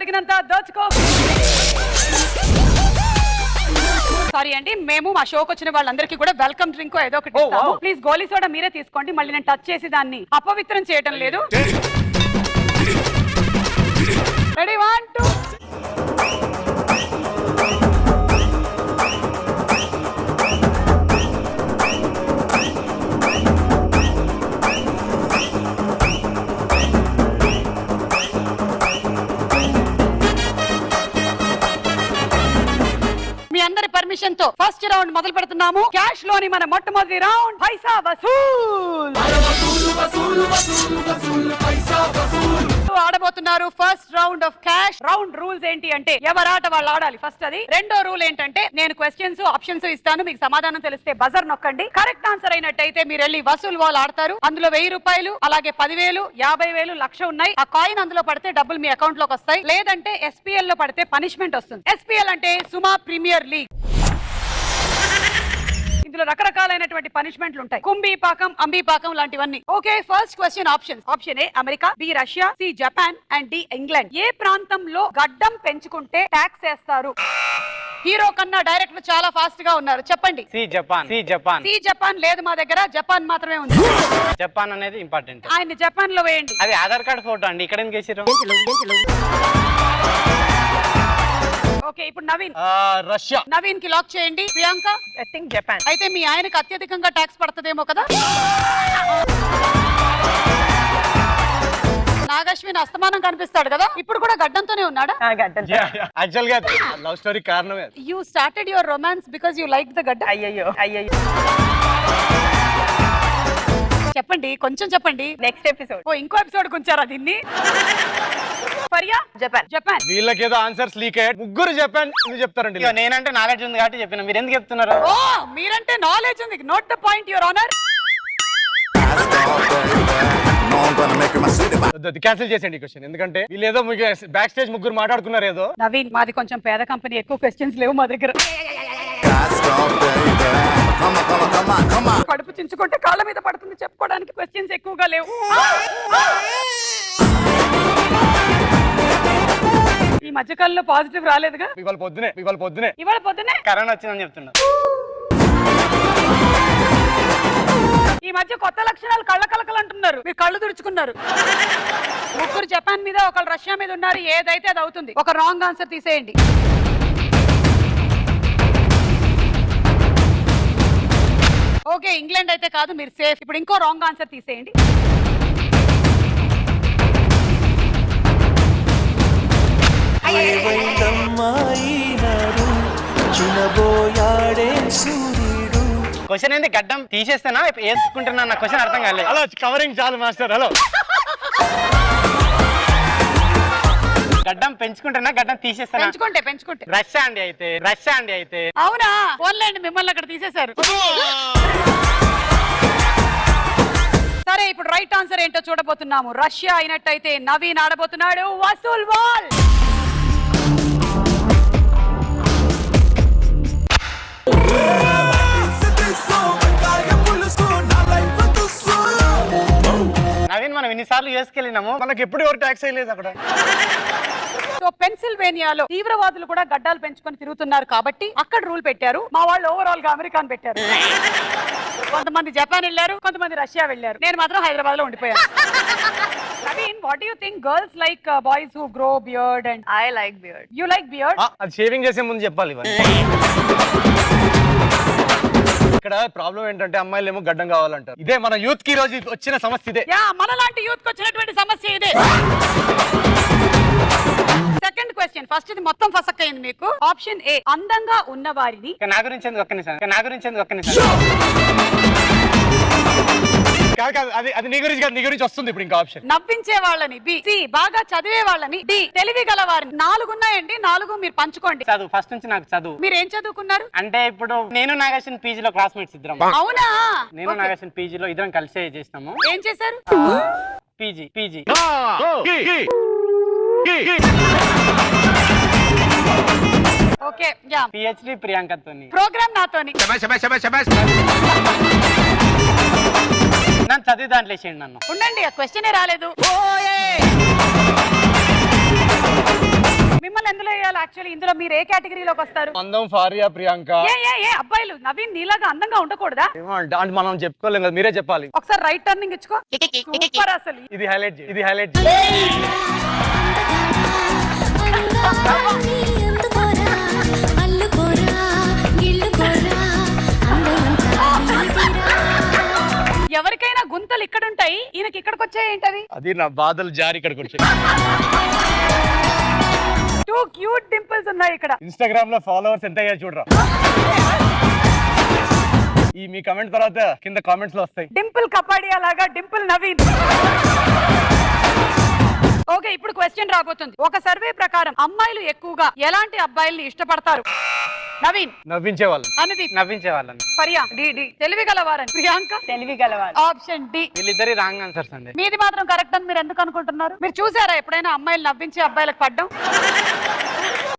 దొరికినంత దోచుకో. Sorry అండి, మేము మా షోకి వచ్చిన వాళ్ళందరికీ కూడా వెల్కమ్ డ్రింక్ ఏదో ఒకటి ఇస్తాము. ప్లీజ్ గోలీ సోడా మీరే తీసుకోండి. మళ్ళీ నేను టచ్ చేసి దాన్ని అపవిత్రం చేయడం లేదు. రెడీ 1 2. మీ అందరి పర్మిషన్ తో ఫస్ట్ రౌండ్ మొదలు పెడుతున్నాము. క్యాష్ లోని మన మొట్టమొదటి రౌండ్ పైసా వసూల్. ఆడబోతున్నారు first round of cash. Round rules ఏంటి అంటే ఎవరాట వాళ్ళు ఆడాలి ఫస్ట్. అది రెండో రూల్ ఏంటంటే నేను క్వశ్చన్స్ ఆప్షన్స్ ఇస్తాను, మీకు సమాధానం తెలిస్తే బజర్ నొక్కండి. కరెక్ట్ ఆన్సర్ అయినట్టయితే మీరు వెళ్ళి వసూల్ వాల్ ఆడతారు. అందులో 1000 రూపాయలు, అలాగే 10,000, 50,000, 1,00,000 ఉన్నాయి. ఆ కాయిన్ అందులో పడితే డబ్బులు మీ అకౌంట్ లోకి వస్తాయి. లేదంటే SPL లో పడితే పనిష్మెంట్ వస్తుంది. SPL అంటే సుమా ప్రీమియర్ లీగ్. ఇందులో రకరకాలైనటువంటి పనిష్మెంట్లు ఉంటాయి. కుంభీపాకం, అంబీపాకం లాంటివన్నీ. Okay, first question options. Option A America, B Russia, C Japan and D England. ఏ ప్రాంతంలో గడ్డం పెంచుకుంటే ట్యాక్స్ వేస్తారు? హీరో కన్నా డైరెక్టర్ చాలా ఫాస్ట్ గా ఉన్నారు, చెప్పండి. C Japan. C Japan. C Japan లేదు మా దగ్గర, జపాన్ మాత్రమే ఉంది. జపాన్ అనేది ఇంపార్టెంట్. ఆయన జపాన్ లో వేయండి. అది ఆధార్ కార్డ్ ఫోటో అండి, ఇక్కడ ఎందుకు వేసారు? ఓకే, ఇప్పుడు నవీన్. రష్యా. నవీన్ కి లాక్ చేయండి. Priyanka I think Japan. అయితే మీ ఆయనకి అత్యధికంగా ట్యాక్స్ పడుతుందేమో కదా. నాగశ్విన్ అస్తమానం కనిపిస్తాడు కదా, ఇప్పుడు కూడా గడ్డంతోనే ఉన్నాడా? యాక్చువల్ గా లవ్ స్టోరీ కారణమే. You started your romance because you like the గడ్డ. అయ్యయ్యో అయ్యయ్యో. చెప్పండి, కొంచెం చెప్పండి. Next episode. ఓ, ఇంకో ఎపిసోడ్ గుంచారా దీన్ని? ఫరియా జపాన్. జపాన్. వీళ్ళకేదో ఆన్సర్స్ లీక్ అయ్యాయి. ముగ్గురు జపాన్ చెప్తారండి. నేనంటే నాలెడ్జ్ ఉంది కాబట్టి చెప్పిన, మీరు ఎందుకు చెప్తున్నారు? ఓ, మీరంటే నాలెడ్జ్ ఉంది. Note the point your honour. Cancel చేసేయండి క్వశ్చన్, ఎందుకంటే వీళ్ళు ఏదో బ్యాక్ స్టేజ్ ముగ్గురు మాట్లాడుకున్నారు ఏదో. నవీన్, మాది కొంచెం పేద కంపెనీ, ఎక్కువ క్వశ్చన్స్ లేవు మా దగ్గర. కడుపు చించుకుంటే కాళ్ళ మీద పడుతుంది, చెప్పుకోవడానికి క్వశ్చన్స్ ఎక్కువగా లేవు. ఈ మధ్యకాలంలో పాజిటివ్ రాలేదుగా. ఇవాళ పొద్దునే కరోనా వచ్చిందని చెప్తున్నా. ఈ మధ్య కొత్త లక్షణాలు కళ్ళ కలకలు అంటున్నారు, మీరు కళ్ళు తుడుచుకున్నారు. ముగ్గురు జపాన్ మీద, ఒకళ్ళు రష్యా మీద ఉన్నారు. ఏదైతే అది అవుతుంది. ఒక రాంగ్ ఆన్సర్ తీసేయండి. ఓకే, ఇంగ్లాండ్ అయితే కాదు, మీరు సేఫ్. ఇప్పుడు ఇంకో రాంగ్ ఆన్సర్ తీసేయండి. క్వశ్చన్ ఏంటి? గడ్డం తీసేస్తానా వేసుకుంటున్నా? నా క్వశ్చన్ అర్థం కాలేదు. హలో, కవరింగ్ చాలు మాస్టర్. హలో, గడ్డం పెంచుకుంటున్నా, గడ్డం తీసేస్తానా? పెంచుకుంటే రష్యా అండి అయితే. అవునా? ఓన్లేండి, మిమ్మల్ని అక్కడ తీసేశారు. సరే, ఇప్పుడు రైట్ ఆన్సర్ ఏంటో చూడబోతున్నాము. రష్యా అయినట్టయితే నవీన్ ఆడబోతున్నాడు వసూల్ వాల్. నవీన్, మనం ఎన్నిసార్లు చేసుకెళ్ళినాము, మనకి ఎప్పుడు ఎవరు ట్యాక్స్ అయ్యలేదు అక్కడ. సో పెన్సిల్వేనియాలో తీవ్రవాదులు కూడా గడ్డాలు పెంచుకొని తిరుగుతున్నారు కాబట్టి అక్కడ రూల్ పెట్టారు. మా వాళ్ళు ఓవరాల్ గా అమెరికాను పెట్టారు. కొంతమంది జపాన్ వెళ్ళారు, కొంతమంది రష్యా వెళ్ళారు. నేను మాత్రం హైదరాబాద్ లో ఉండిపోయాను. Naveen, what do you think girls like boys who grow beard? And I like beard. You like beard? అది షేవింగ్ చేసే ముందు చెప్పాలి. ఇక్కడ ప్రాబ్లం ఏంటంటే అమ్మాయిలు ఏమో గడ్డం కావాలంటారు. ఇదే మన యూత్ కి రోజు వచ్చిన సమస్య. ఇదే మనలాంటి యూత్ కి వచ్చినటువంటి సమస్య ఇదే. Second question. ఫస్ట్ ఇది మొత్తం ఫసక్ అయింది మీకు. ఆప్షన్ ఏ అందంగా ఉన్న వారిని. నా గురించి ఎందుకు ఒక్క నిమిషం. అది నీ గురించి కాదు, నీ గురించి వస్తుంది ఇప్పుడు ఇంకా ఆప్షన్. నవ్వించే వాళ్ళని బి, సి బాగా చదివే వాళ్ళని డి, తెలివి గల వారిని. 4 ఉన్నాయండి, 4 మీరు పంచుకోండి. చదువు ఫస్ట్ నుంచి నాకు చదువు. మీరు ఏం చదువుకున్నారు? అంటే ఇప్పుడు నేను నాగేశ్వన్ పీజీలో క్లాస్మేట్స్ ఇద్దరం. అవునా? నేను నాగేశ్వన్ పీజీలో ఇద్దరం కలిసే చేసినాము. ఏం చేశారు? పీజీ. Okay, yeah. పిహెచ్డి ప్రియాంకతోని. ప్రోగ్రామ్ నాతోని. నన్ను చదివి దాంట్లో వేసేయండి. నన్ను ఉండండి, ఆ క్వశ్చనే రాలేదు. మిమ్మల్ని ఎందులో వేయాలి యాక్చువల్లీ? ఇందులో మీరు ఏ కేటగిరీలోకి వస్తారు? అందం ఫారియా ప్రియాంక. ఏ అబ్బాయిలు నవీన్ నీలాగా అందంగా ఉండకూడదా? ఏమంటే అంటే మనం చెప్పుకోలేం కదా, మీరే చెప్పాలి. ఒకసారి రైట్ టర్నింగ్ ఇచ్చుకో. సూపర్ అసలు. ఇది హైలైట్, ఇది హైలైట్. ఎవరికైనా గుంతలు ఇక్కడ ఉంటాయి, ఈయనకి ఇక్కడికి వచ్చాయి ఏంటవి? అది నా బాధలు జారి ఇక్కడికి వచ్చాయి. 2 క్యూట్ డింపుల్స్ ఉన్నాయి ఇక్కడ. ఇన్స్టాగ్రామ్ లో ఫాలోవర్స్ ఎంత అయ్యారు చూడరా. ఈ మీ కమెంట్ తర్వాత కింద కామెంట్స్ లో వస్తాయి. డింపుల్ కపాడియా లాగా డింపుల్ నవీన్. ఓకే, ఇప్పుడు క్వశ్చన్ రాబోతుంది. ఒక సర్వే ప్రకారం అమ్మాయిలు ఎక్కువగా ఎలాంటి అబ్బాయిల్ని ఇష్టపడతారు? నవీన్ నవ్వించే వాళ్ళని. అనుదీప్ నవ్వించే వాళ్ళని. పరియా డి తెలివి గలవారని. ప్రియాంక తెలివి గలవారు. Option D. వీళ్ళిద్దరి రాంగ్ ఆన్సర్స్ అండి. మీది మాత్రం కరెక్ట్ అని మీరు ఎందుకు అనుకుంటున్నారు? మీరు చూసారా ఎప్పుడైనా అమ్మాయిలు నవ్వించి అబ్బాయిలకు పడ్డం?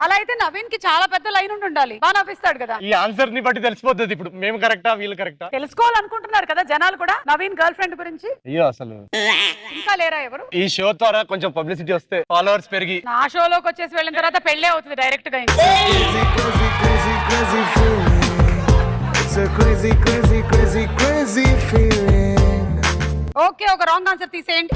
అలా అయితే నవీన్ కి చాలా పెద్ద లైన్ ఉండాలి, బాగా నవ్విస్తాడు కదా. ఈ ఆన్సర్ ని బట్టి తెలిసిపోతుంది ఇప్పుడు మేము కరెక్టా వీళ్ళు కరెక్టా. తెలుసుకోవాలనుకుంటున్నారు కదా జనాలు కూడా నవీన్ గర్ల్ ఫ్రెండ్ గురించి. అయ్యో అసలు ఇంకా లేరా ఎవరు? ఈ షో ద్వారా కొంచెం పబ్లిసిటీ వస్తే ఫాలోవర్స్ పెరిగి నా షోలోకి వచ్చేసి వెళ్ళిన తర్వాత పెళ్ళే అవుతుంది డైరెక్ట్ గా. Crazy feeling. It's a crazy feeling. Okay, ఒక రాంగ్ ఆన్సర్ తీసేయండి.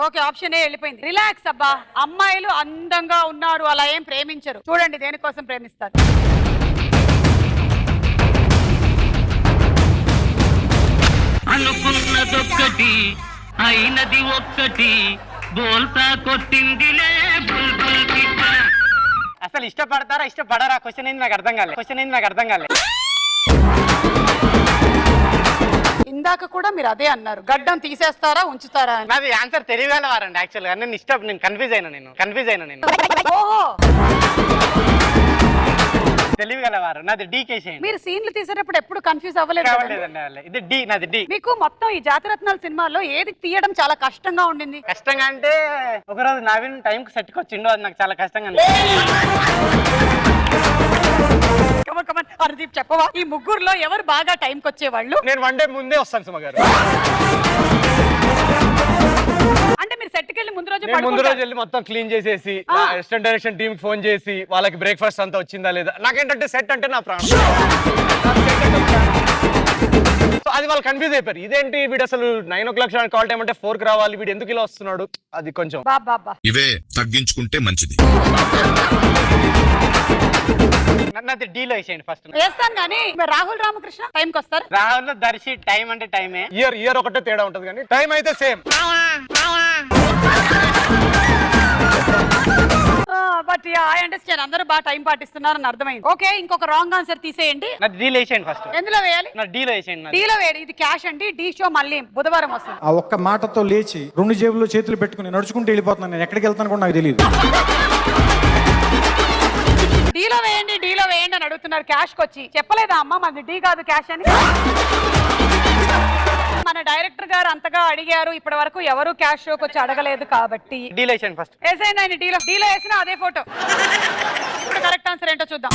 ఓకే, ఆప్షన్ ఏ వెళ్ళిపోయింది. రిలాక్స్ అబ్బా, అమ్మాయిలు అందంగా ఉన్నారు అలా ఏం ప్రేమించరు. చూడండి దేనికోసం ప్రేమిస్తారు. అనుకున్నదొక్కటి అయినది ఒక్కటి బోల్తా కొట్టిందిలే బుల్బుల్ పిట్ట. అసలు ఇష్టపడతారా ఇష్టపడరా క్వశ్చన్ ఏంది నాకు అర్థం కాలే. ఇందాక కూడా మీరు అదే అన్నారు, గడ్డం తీసేస్తారా ఉంచుతారా అని. నాది ఆన్సర్ తెలియగలవారండి యాక్చువల్ గా. నేను కన్ఫ్యూజ్ అయినా నేను ఓహో, తెలియగలవారు. నాది డి కేసేయండి. మీరు సీన్లు తీసేటప్పుడు ఎప్పుడు కన్ఫ్యూజ్ అవ్వలేదు కదండి? కావలేదండి. ఇది డి, నాది డి. మీకు మొత్తం ఈ జాతిరత్నాల సినిమాలో ఏది తీయడం చాలా కష్టంగా ఉండింది? కష్టంగా అంటే ఒకరోజు నవీన్ టైం కి సెట్కి వచ్చిండో అది నాకు చాలా కష్టంగా అనుదీప్ చెప్పవా, ఈ ముగ్గురులో ఎవరు బాగా టైంకి వచ్చేవాళ్ళు? నేను 1 డే ముందే వస్తాను సుమ గారు. అంటే మీరు సెట్కి వెళ్ళి ముందు రోజు నేను ముందు రోజు వెళ్ళి మొత్తం క్లీన్ చేసేసి అసిస్టెంట్ డైరెక్షన్ టీమ్ కి ఫోన్ చేసి వాళ్ళకి బ్రేక్ఫాస్ట్ అంతా వచ్చిందా లేదా. నాకేంటంటే సెట్ అంటే నా ప్రాణం. సో అది వాళ్ళు కన్ఫ్యూజ్ అయిపోయారు. ఇదేంటి వీడు అసలు 9 o'clock కాల్ టైం అంటే 4కి రావాలి, వీడు ఎందుకు ఇలా వస్తున్నాడు. అది కొంచెం బాబా ఇవే తగ్గించుకుంటే మంచిది. నాది డీలో వేసేయండి ఫస్ట్. వేస్తాను కానీ రాహుల్ రామకృష్ణ టైంకి వస్తారు. రాహుల్ దర్శి టైం అంటే టైమే. ఇయర్ ఒకటే తేడా ఉంటది కానీ టైం అయితే సేమ్. బట్ ఐ అండర్స్టాండ్, అందరూ బాగా టైం పాటిస్తున్నారని అర్థమైంది. ఓకే, ఇంకొక రాంగ్ ఆన్సర్ తీసేయండి. నాది డీలో వేసేయండి ఫస్ట్. ఎందులో వేయాలి? నా డీలో వేసేయండి. డీలో వేయండి. ఇది క్యాష్ అండి. డి షో మళ్ళీ బుధవారం వస్తుంది. ఆ ఒక్క మాటతో లేచి 2 జేబుల్లో చేతులు పెట్టుకుని నడుచుకుంటూ వెళ్ళిపోతున్నాను. నేను ఎక్కడికి వెళ్తాను కూడా నాకు తెలియదు. డీలో వేయండి అని అడుగుతున్నారు క్యాష్ వచ్చి. చెప్పలేదా అమ్మ మనది డి కాదు క్యాష్ అని? మన డైరెక్టర్ గారు అంతగా అడిగారు, ఇప్పటి వరకు ఎవరు క్యాష్ షోకి వచ్చి అడగలేదు కాబట్టి డీలో వేసేయండి ఫస్ట్. వేసేయండి ఆయన. డీలో వేసినా అదే ఫోటో. ఇప్పుడు కరెక్ట్ ఆన్సర్ ఏంటో చూద్దాం.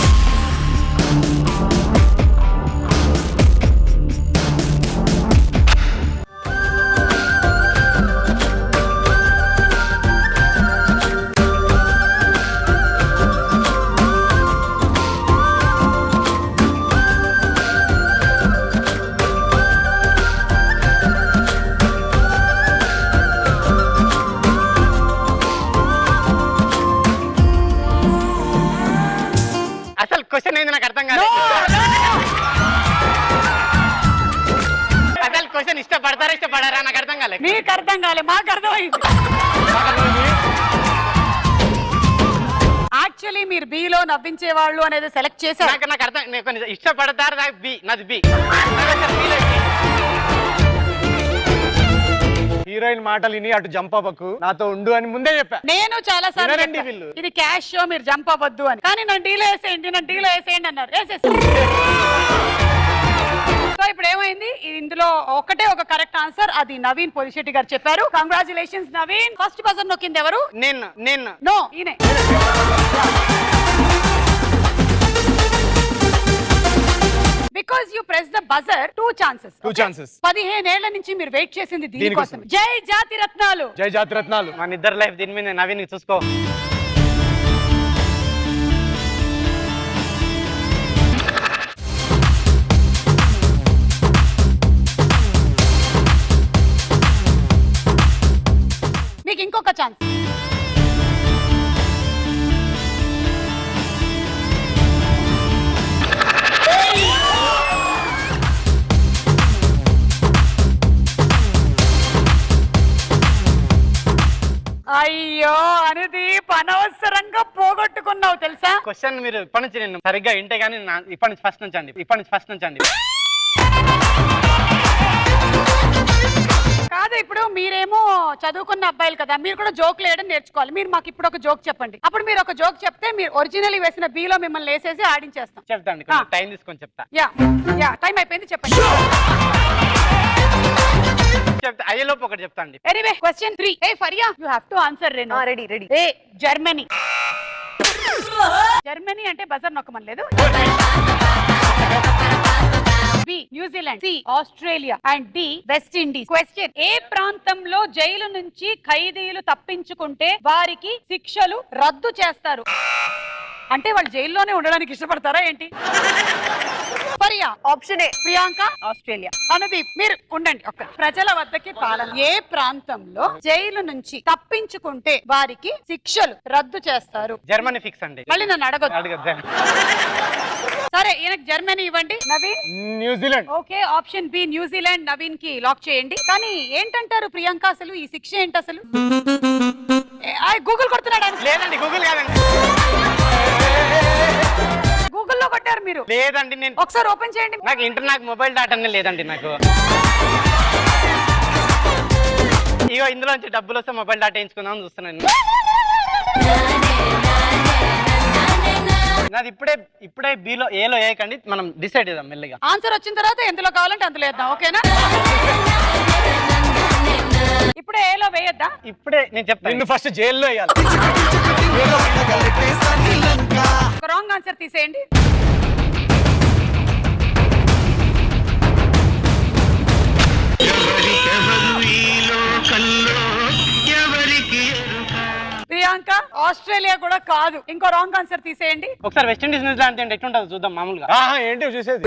అసలు క్వశ్చన్ ఏంది నాకు అర్థం కాలేదు. అసలు క్వశ్చన్ ఇష్టపడతారా నాకు అర్థం కాలేదు. మీకు అర్థం కాలే, మాకు అర్థమైంది. యాక్చువల్లీ మీరు బి లో నవ్వించే వాళ్ళు అనేది సెలెక్ట్ చేశారు. నాకు అర్థం. నేను ఇష్టపడతారు నాకు బి, నాది బి. హీరోయిన్ మాటలు విని అటు జంప్ అవ్వకు, నాతో ఉండు అని ముందే చెప్పా. నేను చాలా సార్లు వినరండి చెప్పా, వీళ్ళు. ఇది క్యాష్ షో మీరు జంప్ అవ్వద్దు అని. కానీ నన్ను డీలో వేసేయండి అన్నారు. వేసేసి సో ఇప్పుడు ఏమైంది? ఇందులో ఒకటే ఒక కరెక్ట్ ఆన్సర్, అది నవీన్ పొలిశెట్టి గారు చెప్పారు. కంగ్రాచులేషన్స్ నవీన్. ఫస్ట్ బజర్ నొక్కింది ఎవరు? నేను నో, ఈయనే. Because you press the buzzer 2 chances. 2 chances. 15 ఏళ్ల నుంచి మీరు వెయిట్ చేసింది దీనికోసం. దీనికోసం. జై జాతి రత్నాలు. జై జాతి రత్నాలు. మన ఇద్దరు లైఫ్ దీని మీద నవీన్ చూసుకో. మీకు ఇంకొక ఛాన్స్. అయ్యో అనుదీప్, అనవసరంగా పోగొట్టుకున్నావు తెలుసా. క్వశ్చన్ మీరు ఇప్పటి నుంచి నేను సరిగ్గా వింటే గానీ ఇప్పటి నుంచి ఫస్ట్ నుంచి అండి. కాదు, ఇప్పుడు మీరేమో చదువుకున్న అబ్బాయిలు కదా, మీరు కూడా జోక్ వేయడం నేర్చుకోవాలి. మీరు మాకు ఇప్పుడు ఒక జోక్ చెప్పండి. అప్పుడు మీరు ఒక జోక్ చెప్తే మీరు ఒరిజినల్ వేసిన బీలో మిమ్మల్ని వేసేసి ఆడించేస్తాం. చెప్తాండి, టైం తీసుకొని చెప్తా. యా టైం అయిపోయింది, చెప్పండి. చెప్తా అయ్యేలోపు ఒకటి చెప్తా అండి. Anyway question 3. ఏ Faria, you have to answer. Ready. A Germany. Germany అంటే బజర్ నొక్కమని లేదు. B New Zealand, C Australia and D West Indies. Question, ఏ ప్రాంతంలో జైలు నుంచి ఖైదీలు తప్పించుకుంటే వారికి శిక్షలు రద్దు చేస్తారు? అంటే వాళ్ళు జైల్లోనే ఉండడానికి ఇష్టపడతారా ఏంటి? Faria option A. Priyanka Australia. Anudeep మీరు ఉండండి. ప్రజల వద్దకి పాలన. ఏ ప్రాంతంలో జైలు నుంచి తప్పించుకుంటే వారికి శిక్షలు రద్దు చేస్తారు? జర్మనీ ఫిక్స్ అండి. మళ్ళీ నన్ను అడగొద్దు. సరే, ఈయనకి జర్మనీ ఇవ్వండి. Naveen New Zealand. Okay, option B New Zealand Naveen కి లాక్ చేయండి. కానీ ఏంటంటారు ప్రియాంక, అసలు ఈ శిక్ష ఏంటి అసలు? గూగుల్ కొడుతున్నాడు. లేదండి, గూగుల్ కాదండి. గూగుల్లో కొట్టారు మీరు? లేదండి, నేను ఒకసారి ఓపెన్ చేయండి. నాకు మొబైల్ డాటానే లేదండి నాకు. ఇగో ఇందులో నుంచి డబ్బులు వస్తే మొబైల్ డాటా వేయించుకుందాం చూస్తున్నాను. నాది ఇప్పుడే బిలో ఏలో వేయకండి, మనం డిసైడ్ చేద్దాం మెల్లిగా. ఆన్సర్ వచ్చిన తర్వాత ఎందులో కావాలంటే అందులో వేద్దాం, ఓకేనా? ఇప్పుడే ఏలో వేయద్దా? ఇప్పుడే నేను చెప్తాను. ఫస్ట్ జైల్లో వేయాలి. ఒక రాంగ్ ఆన్సర్ తీసేయండి. ప్రియాంక ఆస్ట్రేలియా కూడా కాదు. ఇంకో రాంగ్ ఆన్సర్ తీసేయండి. ఒకసారి వెస్ట్ ఇండీస్ న్యూజిలాండ్ అంటే ఎట్లుంటుందో చూద్దాం మామూలుగా. ఏంటి చూసేది?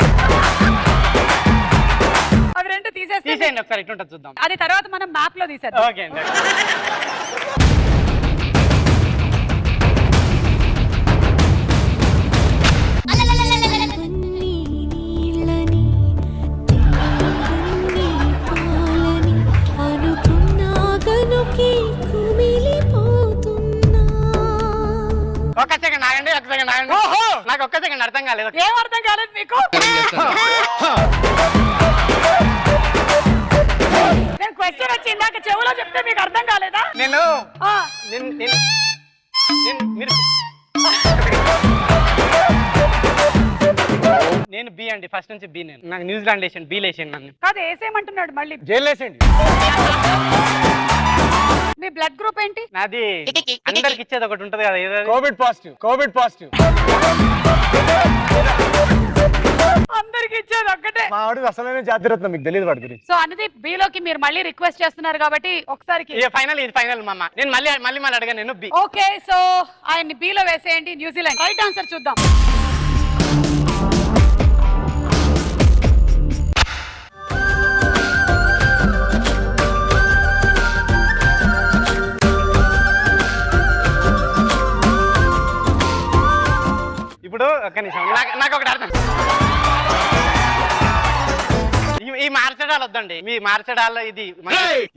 అవి రెండు తీసేయండి ఒకసారి, ఎట్లుంటుంది చూద్దాం. అది తర్వాత మనం మ్యాప్ లో తీసేద్దాం. ఓకే అండి. ఒక సెకండ్ ఆగండి. నాకు ఒక్క సెకండ్ అర్థం కాలేదు. ఏం అర్థం కాలేదు మీకు? నేను క్వశ్చన్ వచ్చి ఇందాక చెవులో చెప్తే మీకు అర్థం కాలేదా? నేను బి అండి, ఫస్ట్ నుంచి బి. నేను నాకు న్యూజిలాండ్ వేసాను, బి లేసాను నన్ను. కాదు, వేసేయమంటున్నాడు మళ్ళీ. జైలు వేసేయండి. మీ బ్లడ్ గ్రూప్ ఏంటి? నాది అందరికి ఇచ్చేది ఒకటి ఉంటది కదా, ఏదో కోవిడ్ పాజిటివ్. అందరికి ఇచ్చేది ఒక్కటే. మా ఆవిడ అసలైన జాతిరత్నం, మీకు తెలియదు వాడి గురించి. సో అనేది బిలోకి మీరు మళ్ళీ రిక్వెస్ట్ చేస్తున్నారు కాబట్టి ఒకసారి ఇది ఫైనల్ మామ. నేను మళ్ళీ అడగాను. నేను బి. ఓకే, సో ఆయన్ని బిలో వేసేయండి. New Zealand right answer. చూద్దాం. ఇప్పుడు ఒక్క నిమిషం, నాకు ఒకటి అర్థం. ఈ మార్చడాలు వద్దండి. మీ మార్చడాల్లో ఇది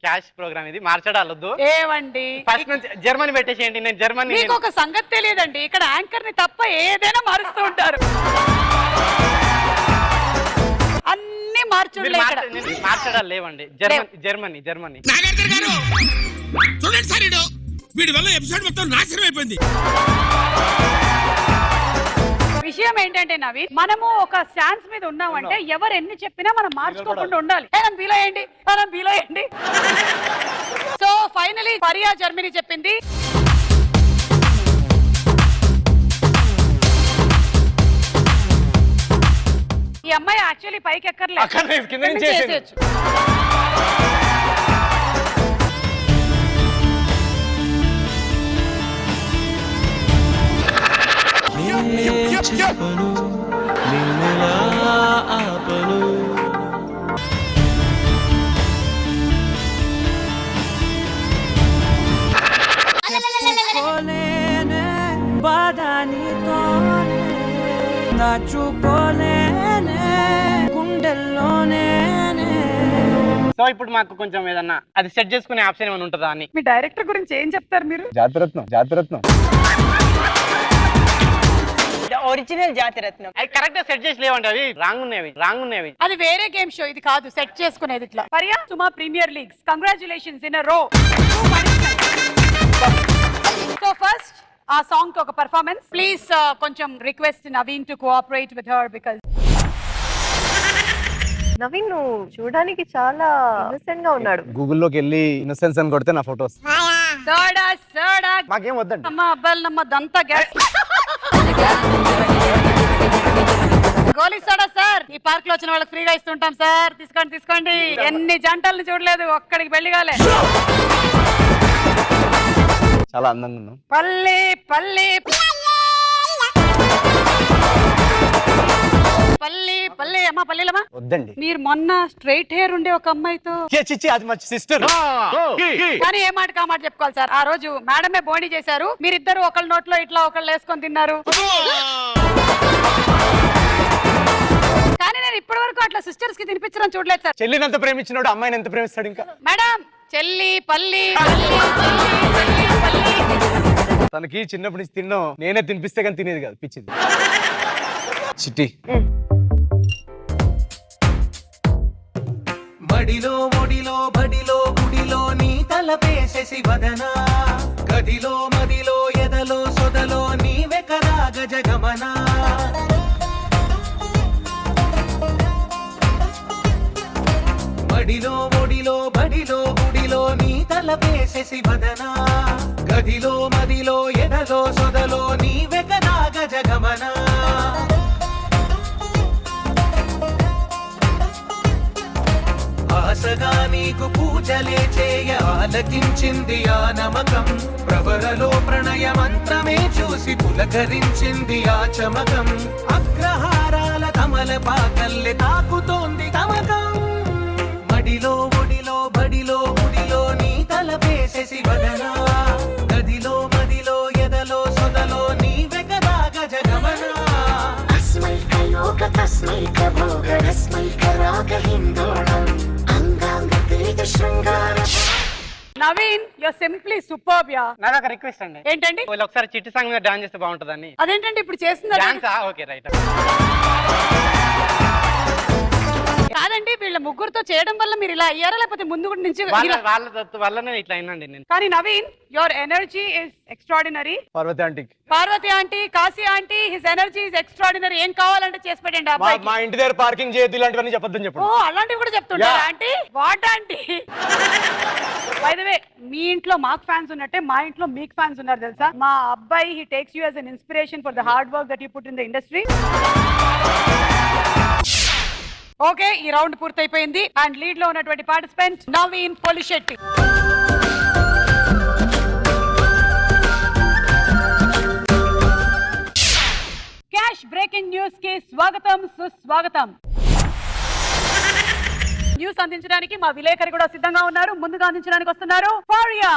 క్యాష్ ప్రోగ్రామ్, ఇది మార్చడాలు వద్దు. ఏవండి, ఫస్ట్ నుంచి జర్మనీ పెట్టేసేయండి. నేను జర్మనీ. మీకు ఒక సంగతి తెలియదండి, ఇక్కడ యాంకర్ ని తప్ప ఏదైనా మారుస్తూ ఉంటారు. అన్ని మార్చడాలు లేవండి. జర్మనీ. చూడండి సార్, వీడి వల్ల ఎపిసోడ్ మొత్తం నాశనం అయిపోయింది. విషయం ఏంటంటే నవీన్, మనము ఒక ఛాన్స్ మీద ఉన్నామంటే ఎవరు ఎన్ని చెప్పినా మనం మార్చుకోకుండా ఉండాలి. బీలో ఏంటి? సో ఫైనలీ ఫరియా జర్మనీ చెప్పింది. ఈ అమ్మాయి యాక్చువల్లీ పైకి ఎక్కర్లేదు, అక్కర్లేదు, కింద నుంచి కింద చేసేది. చేసేయచ్చు. చెప్పను నిన్నెలా ఆపను చెప్పుకోలేనే బాధ నీతోనే దాచుకోలేనే గుండెల్లోనే సో ఇప్పుడు మాకు కొంచెం ఏదన్నా అది సెట్ చేసుకునే ఆప్షన్ ఏమైనా ఉంటుందా అని. మీ డైరెక్టర్ గురించి ఏం చెప్తారు మీరు? జాతిరత్నం ఒరిజినల్ జాతిరత్నం. అవి కరెక్ట్ గా సెట్ చేసి లేవండి, అవి రాంగ్ ఉన్నవి. అది వేరే గేమ్ షో, ఇది కాదు సెట్ చేసుకునేది ఇట్లా. Faria Suma premier leagues, congratulations in a row. So first ఆ సాంగ్ కి ఒక పర్ఫార్మెన్స్ ప్లీజ్. కొంచెం request Naveen to cooperate with her because Naveen నువ్వు చూడడానికి చాలా ఇన్నోసెంట్ గా ఉన్నాడు. గూగుల్లోకి వెళ్ళి ఇన్నోసెన్స్ అని కొడితే నా ఫొటోస్. సోడా మాకేం వద్దండి. అమ్మ అబ్బాయిలు నమ్మ దంతా గ్యాస్. గోలీ సోడా సార్, ఈ పార్క్ లో వచ్చిన వాళ్ళకి ఫ్రీగా ఇస్తుంటాం సార్, తీసుకోండి. ఎన్ని జంటల్ని చూడలేదు, ఒక్కడికి పెళ్లి కాలే. చాలా అందంగా ఉన్నాం. పల్లి పల్లి పల్లి పల్లి అమ్మ పల్లీలమ్మా వద్దండి. మీరు మొన్న స్ట్రైట్ హెయిర్ ఉండే ఒక అమ్మాయితో చిచ్చి అది మా సిస్టర్. కానీ ఏ మాట కా మాట చెప్పుకోవాలి సార్. ఆ రోజు మేడమే బోణి చేశారు, మీరిద్దరు ఒకళ్ళ నోట్లో ఇట్లా ఒకళ్ళు వేసుకొని తిన్నారు. కానీ నేను ఇప్పటి వరకు అట్లా సిస్టర్స్ కి తినిపించడం చూడలేదు సార్. చెల్లినంత ప్రేమించినోడు అమ్మాయిని ఎంత ప్రేమిస్తాడు ఇంకా. మేడం చెల్లి పల్లి పల్లి పల్లి పల్లి. తనకి చిన్నప్పటి నుంచి తిన్నాం, నేనే తినిపిస్తే కానీ తినేది కాదు, పిచ్చిది. చిట్టి మడిలో ఒడిలో బడిలో గుడిలో నీ తలపేసేసి వదనా గదిలో మదిలో ఎదలో సొదలో నీవే కదా గజగమనా మడిలో ఒడిలో బడిలో గుడిలో నీ తలపేసేసి వదనా గదిలో మదిలో ఎదలో సొదలో నీవే కదా గజగమనా ఆశగా నీకు పూజలే చేయ ఆలకించింది ఆ నమకం ప్రవరలో ప్రణయ మంత్రమే చూసి పులకరించింది ఆ చమకం అగ్రహారాల కమల పాకల్లె తాకుతోంది తమకం మడిలో ఒడిలో బడిలో గుడిలో నీ తలపేసేసి వదనా గదిలో మదిలో ఎదలో సొదలో నీవే కదా గజగమనా Naveen you're simply superb yeah. నాది ఒక రిక్వెస్ట్ అండి. ఏంటండి? వాళ్ళు ఒకసారి చిట్టి సాంగ్ మీద డాన్స్ చేస్తే బాగుంటుందని. అదేంటండి ఇప్పుడు చేస్తున్నారు? Dance okay right. కాదండి, వీళ్ళ ముగ్గురుతో చేయడం వల్ల మీరు ఇలా అయ్యారా లేకపోతే ముందు కూడా నుంచి వాళ్ళ వల్లనే ఇట్లా అయినండి నేను. కానీ Naveen your energy is extraordinary. Parvati ఆంటీకి, Parvati aunty, Kashi aunty, his energy is extraordinary. ఏం కావాలంటే చేసి పెట్టండి అబ్బాయికి. మా ఇంటి దగ్గర పార్కింగ్ చేయొద్దు, ఇలాంటివన్నీ చెప్పొద్దని ఓ చెప్పండి. అలాంటివి కూడా చెప్తుంటారా aunty? What aunty? By the way, మీ ఇంట్లో మాకు ఫ్యాన్స్ ఉన్నట్టే మా ఇంట్లో మీకు ఫ్యాన్స్ ఉన్నారు తెలుసా. మా అబ్బాయి he takes you as an inspiration for the hard work that you put in the industry. Okay, ఈ రౌండ్ పూర్తయిపోయింది అండ్ లీడ్ లో ఉన్నటువంటి participant Naveen Polishetty. Cash breaking news కి స్వాగతం సుస్వాగతం. న్యూస్ అందించడానికి మా విలేకరి కూడా సిద్ధంగా ఉన్నారు. ముందుగా అందించడానికి వస్తున్నారు ఫారియా.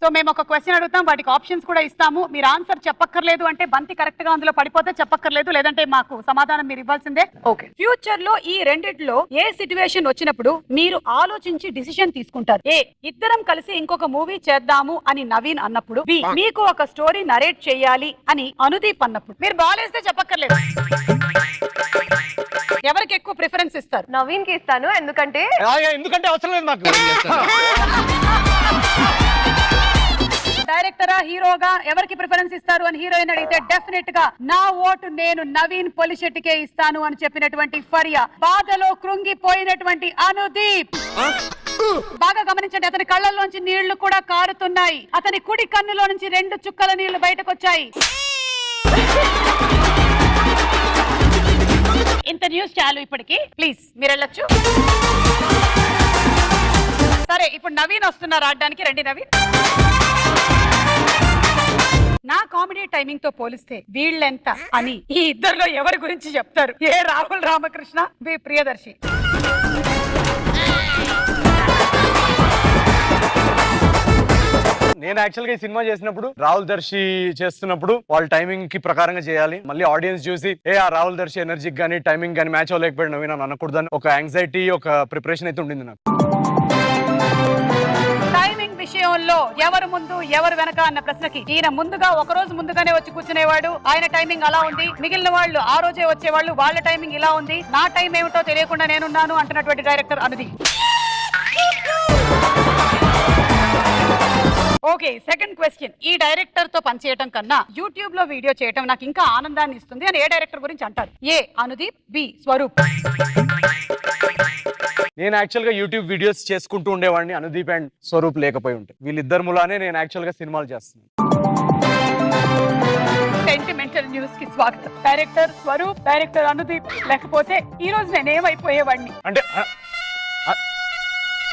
సో మేము ఒక క్వశ్చన్ అడుగుతాం, వాటికి ఆప్షన్స్ కూడా ఇస్తాము. మీరు ఆన్సర్ చెప్పక్కర్లేదు అంటే బంతి కరెక్ట్ గా అందులో పడిపోతే చెప్పక్కర్లేదు, లేదంటే మాకు సమాధానం మీరు ఇవ్వాల్సిందే. ఓకే. ఫ్యూచర్ లో ఈ రెండిట్లో ఏ సిచ్యువేషన్ వచ్చినప్పుడు మీరు ఆలోచించి డిసిషన్ తీసుకుంటారు? ఏ, ఇద్దరం కలిసి ఇంకొక మూవీ చేద్దాము అని నవీన్ అన్నప్పుడు. బి, మీకు ఒక స్టోరీ నరేట్ చేయాలి అని అనుదీప్ అన్నప్పుడు. మీరు బాలేస్తే చెప్పక్కర్లేదు. ఎవరికి ఎక్కువ ప్రిఫరెన్స్ ఇస్తారు? నవీన్ కి ఇస్తాను, ఎందుకంటే ఎందుకంటే అవసరం లేదు మాకు. డైరెక్టరా హీరోగా ఎవరికి ప్రిఫరెన్స్ ఇస్తారు అని హీరోయిన్ అడిగితే డెఫినెట్ గా నా ఓటు నేను నవీన్ పొలిశెట్టికే ఇస్తాను అని చెప్పినటువంటి ఫరియా. బాధలో కృంగిపోయినటువంటి అనుదీప్. బాగా గమనించండి, అతని కళ్ళల్లోంచి నీళ్లు కూడా కారుతున్నాయి. అతని కుడి కన్నులో నుంచి 2 చుక్కల నీళ్లు బయటకు వచ్చాయి. న్యూస్ చాలు ఇప్పటికి. ప్లీజ్ మీరు వెళ్ళొచ్చు. సరే ఇప్పుడు నవీన్ వస్తున్నారు ఆడడానికి. రండి నవీన్. నా కామెడీ టైమింగ్ తో పోలిస్తే వీళ్ళెంత అని ఈ ఇద్దరిలో ఎవరి గురించి చెప్తారు? ఏ రాహుల్ రామకృష్ణ, బి ప్రియదర్శి. నేను యాక్చువల్ గా ఈ సినిమా చేసినప్పుడు రాహుల్ దర్శి చేస్తున్నప్పుడు వాళ్ళ టైమింగ్ కి ప్రకారంగా చేయాలి. మళ్ళీ ఆడియన్స్ చూసి ఆ రాహుల్ దర్శి ఎనర్జీ గానీ టైమింగ్ గానీ మ్యాచ్ అవ్వలేకపోయాడు నవీన్ అని అనకూడదని ఒక యాంగ్జైటీ, ఒక ప్రిపరేషన్ అయితే ఉండింది నాకు. టైమింగ్ విషయంలో ఎవరు ముందు ఎవరు వెనక అన్న ప్రశ్నకి ఈయన ముందుగా ఒక రోజు ముందుగానే వచ్చి కూర్చునేవాడు. ఆయన టైమింగ్ అలా ఉంది. మిగిలిన వాళ్ళు ఆ రోజే వచ్చేవాళ్ళు. వాళ్ళ టైమింగ్ ఇలా ఉంది. నా టైం ఏమిటో తెలియకుండా నేనున్నాను అంటున్నటువంటి డైరెక్టర్ అనుది. Okay, second question. ఈ డైరెక్టర్ తో పనిచేయటం కన్నా యూట్యూబ్ లో వీడియో చేయటం నాకు ఇంకా ఆనందాన్ని ఇస్తుంది అని ఏ డైరెక్టర్ గురించి అంటారు? ఏ అనుదీప్, బి స్వరూప్. నేను యాక్చువల్ గా యూట్యూబ్ వీడియోస్ చేసుకుంటూ ఉండేవాడిని అనుదీప్ అండ్ స్వరూప్ లేకపోయి ఉంటే. వీళ్ళిద్దరు మూలానే నేను యాక్చువల్ గా సినిమాలు చేస్తున్నాను. సెంటిమెంటల్ న్యూస్ కి స్వాగతం. డైరెక్టర్ స్వరూప్, డైరెక్టర్ అనుదీప్ లేకపోతే ఈ రోజు నేను ఏమైపోయేవాడిని? అంటే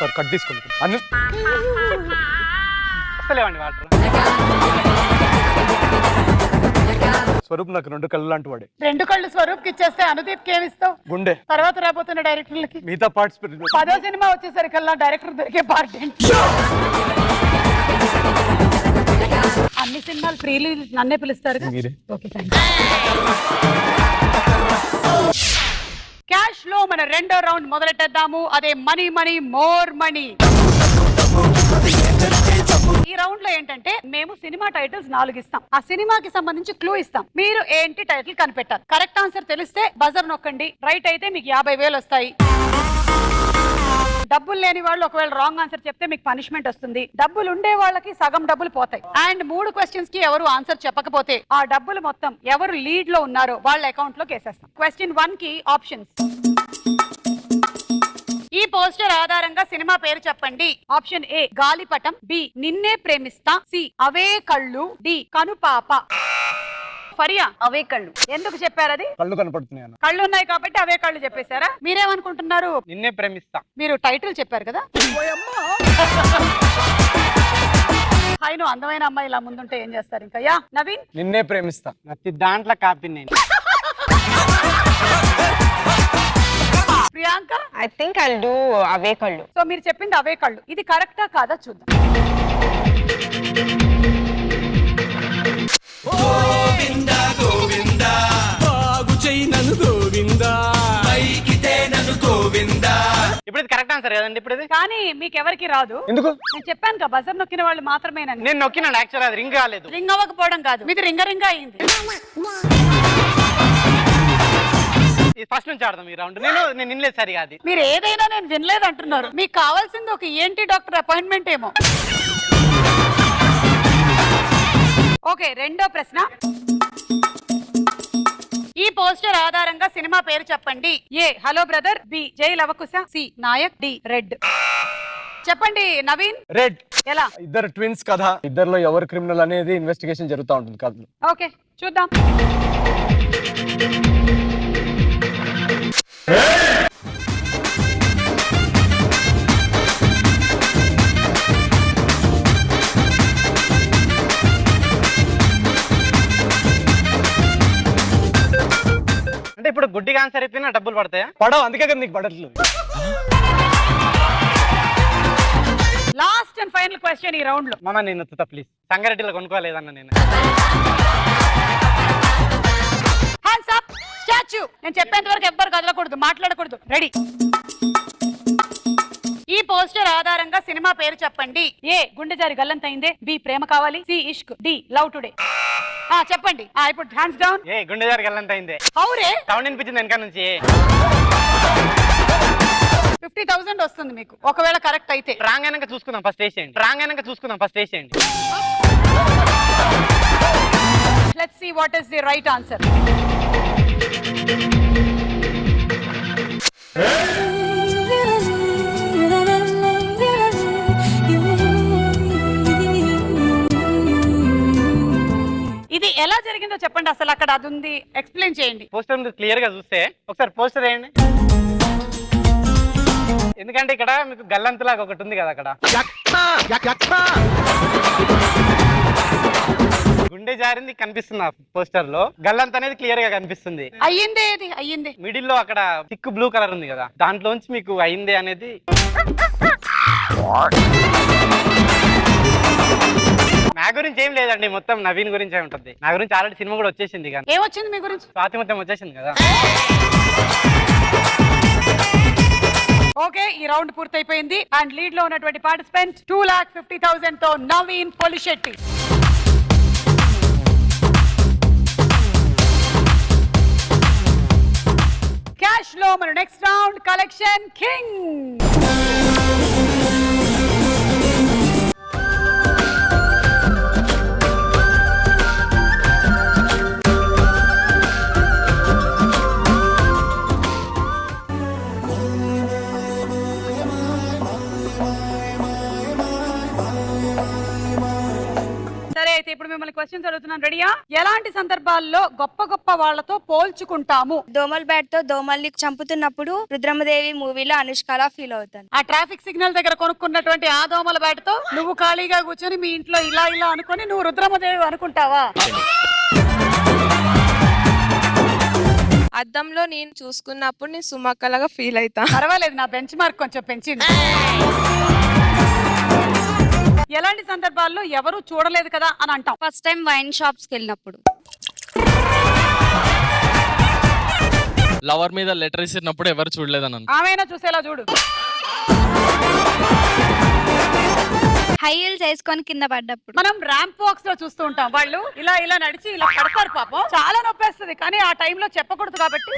సార్ కట్ తీసుకోండి. వస్తలేవండి వాటర్. స్వరూప్ నాకు రెండు కళ్ళు లాంటి వాడే. రెండు కళ్ళు స్వరూప్ కి ఇచ్చేస్తే అనుదీప్ కి ఏమిస్తావు? గుండె. తర్వాత రాబోతున్న డైరెక్టర్లకి మిగతా పార్ట్స్ 10వ సినిమా వచ్చేసరికల్లా డైరెక్టర్ దొరికే పార్ట్ ఏంటి? అన్ని సినిమాలు ప్రీలు నన్నే పిలుస్తారు. మీరే. ఓకే, క్యాష్ లో మన రెండో రౌండ్ మొదలెట్టేద్దాము. అదే మనీ మనీ మోర్ మనీ. ఈ రౌండ్ లో ఏంటంటే మేము సినిమా టైటిల్స్ 4 ఇస్తాం. ఆ సినిమాకి సంబంధించి క్లూ ఇస్తాం. మీరు ఏంటి టైటిల్ కనిపెట్టాలి. కరెక్ట్ ఆన్సర్ తెలిస్తే బజర్ నొక్కండి. రైట్ అయితే మీకు 50,000 వస్తాయి. డబ్బులు లేని వాళ్ళు ఒకవేళ రాంగ్ ఆన్సర్ చెప్తే మీకు పనిష్మెంట్ వస్తుంది. డబ్బులు ఉండే వాళ్ళకి సగం డబ్బులు పోతాయి. అండ్ 3 క్వశ్చన్స్ కి ఎవరు ఆన్సర్ చెప్పకపోతే ఆ డబ్బులు మొత్తం ఎవరు లీడ్ లో ఉన్నారో వాళ్ళ అకౌంట్ లో కేసేస్తాం. క్వశ్చన్ 1 కి ఆప్షన్స్. ఈ పోస్టర్ ఆధారంగా సినిమా పేరు చెప్పండి. ఆప్షన్ ఏ గాలిపటం, బి నిన్నే ప్రేమిస్తా, సి అవే కళ్ళు, డి కనుపాప. ఫరియా, అవే కళ్ళు ఎందుకు చెప్పారు? అది కళ్ళు కనపడుతున్నాయి. కళ్ళు ఉన్నాయి కాబట్టి అవే కళ్ళు చెప్పేశారా? మీరేమనుకుంటున్నారు? నిన్నే ప్రేమిస్తా. మీరు టైటిల్ చెప్పారు కదా. హాయ్, నువ్వు అందమైన అమ్మాయి ఇలా ముందుంటే ఏం చేస్తారు ఇంకా? యా నవీన్, నిన్నే ప్రేమిస్తా. ప్రతి దాంట్లో కాపీ నేను. Priyanka, I think I'll do అవే కళ్ళు. సో మీరు చెప్పింది అవే కళ్ళు. ఇది కరెక్టా కాదా చూద్దాం. ఇప్పుడు ఇది కరెక్ట్ ఆన్సర్ కదండి. ఇప్పుడు ఇది కానీ మీకు ఎవరికి రాదు. ఎందుకు? నేను చెప్పాను కదా బజర్ నొక్కిన వాళ్ళు మాత్రమేనని. నేను నొక్కినాను యాక్చువల్. అది రింగ్ కాలేదు. రింగ్ అవ్వకపోవడం కాదు, మీది రింగ అయింది. ఫస్ట్ నుంచి ఆడదాం ఈ రౌండ్. నేను నిన్నలేదు సరిగా. అది మీరు ఏదైనా నేను వినలేదు అంటున్నారు. మీకు కావాల్సింది ఒక ENT డాక్టర్ అపాయింట్మెంట్ ఏమో. ఓకే, రెండో ప్రశ్న. ఈ పోస్టర్ ఆధారంగా సినిమా పేరు చెప్పండి. ఏ hello brother, B Jai Lavakusa, C Nayak, D red. చెప్పండి నవీన్. రెడ్. ఎలా? ఇద్దరు ట్విన్స్ కథ. ఇద్దరులో ఎవరు క్రిమినల్ అనేది ఇన్వెస్టిగేషన్ జరుగుతూ ఉంటుంది కథలో. ఓకే చూద్దాం. అంటే ఇప్పుడు గుడ్డిగా ఆన్సర్ అయిపోయినా డబ్బులు పడతాయా? పడవు, అందుకే కదా నీకు పడట్లేదు. లాస్ట్ అండ్ ఫైనల్ క్వశ్చన్ ఈ రౌండ్ లో. మామ నేను వస్తా ప్లీజ్. సంగారెడ్డిలో కొనుక్కోలేదన్న నేను. Hands up, statue. నేను చెప్పేంత వరకు ఎవ్వరు కదలకూడదు, మాట్లాడకూడదు. రెడీ. ఈ పోస్టర్ ఆధారంగా సినిమా పేరు చెప్పండి. ఏ గుండె జారి గల్లంతైందే, బి ప్రేమ కావాలి, సి ఇష్క్, డి లవ్ టుడే. చెప్పండి. ఇప్పుడు హ్యాండ్స్ డౌన్. ఏ గుండె జారి గల్లంత అయిందే. అవురే సౌండ్ వినిపించింది వెనక నుంచి. 50,000 వస్తుంది మీకు ఒకవేళ కరెక్ట్ అయితే. రాంగ్ అయినాక చూసుకుందాం ఫస్ట్ వేసేయండి. రాంగ్ అయినాక చూసుకుందాం ఫస్ట్ వేసేయండి. Let's see what is the right answer. ఇది ఎలా జరిగిందో చెప్పండి అసలు అక్కడ అది ఉంది, ఎక్స్ప్లెయిన్ చేయండి. పోస్టర్ క్లియర్ గా చూస్తే ఒకసారి పోస్టర్ వేయండి. ఎందుకంటే ఇక్కడ మీకు గల్లంతులాగా ఒకటి ఉంది కదా అక్కడ. గుండె జారింది కనిపిస్తుంది ఆ పోస్టర్ లో, గల్లంత అనేది క్లియర్ గా కనిపిస్తుంది. అయ్యిందే ఇది అయ్యింది. మిడిల్ లో అక్కడ థిక్ బ్లూ కలర్ ఉంది కదా, దాంట్లోంచి మీకు అయిందే అనేది. నా గురించి ఏం లేదండి, మొత్తం నవీన్ గురించే ఉంటుంది. నా గురించి ఆల్రెడీ సినిమా కూడా వచ్చేసింది కానీ. ఏమొచ్చింది మీ గురించి? స్వాతి మొత్తం వచ్చేసింది కదా. ఓకే, ఈ రౌండ్ పూర్తయిపోయింది. అండ్ లీడ్ లో ఉన్నటువంటి పార్టిసిపెంట్ 2,50,000 తో నవీన్ పొలిశెట్టి. క్యాష్ లో మన నెక్స్ట్ రౌండ్ కలెక్షన్ కింగ్. సరే అయితే ఇప్పుడు మిమ్మల్ని క్వశ్చన్స్ అడుగుతున్నాను, రెడీయా? ఎలాంటి సందర్భాల్లో గొప్ప గొప్ప వాళ్ళతో పోల్చుకుంటాము? దోమల్ బ్యాట్ తో దోమల్ని చంపుతున్నప్పుడు రుద్రమదేవి మూవీలో అనుష్కలా ఫీల్ అవుతాను. ఆ ట్రాఫిక్ సిగ్నల్ దగ్గర కొనుక్కున్నటువంటి ఆ దోమల బ్యాట్తో నువ్వు ఖాళీగా కూర్చొని మీ ఇంట్లో ఇలా ఇలా అనుకొని నువ్వు రుద్రమదేవి అనుకుంటావా? అద్దంలో నేను చూసుకున్నప్పుడు నేను సుమక్కలాగా ఫీల్ అవుతా. పర్వాలేదు, నా బెంచ్ మార్క్ కొంచెం పెంచింది. ఎలాంటి సందర్భాల్లో ఎవరు చూడలేదు కదా అని అంటాం? ఫస్ట్ టైం వైన్ షాప్స్ కి వెళ్ళినప్పుడు. లవర్ మీద లెటర్ ఇచ్చినప్పుడు ఎవరు చూడలేదని. ఆమెనా చూసేలా చూడు. హై హీల్స్ వేసుకొని కింద పడ్డప్పుడు. మనం ర్యాంప్ వాక్స్ లో చూస్తూ ఉంటాం, వాళ్ళు ఇలా ఇలా నడిచి ఇలా పడతారు, పాపం చాలా నొప్పేస్తుంది, కానీ ఆ టైంలో చెప్పకూడదు కాబట్టి.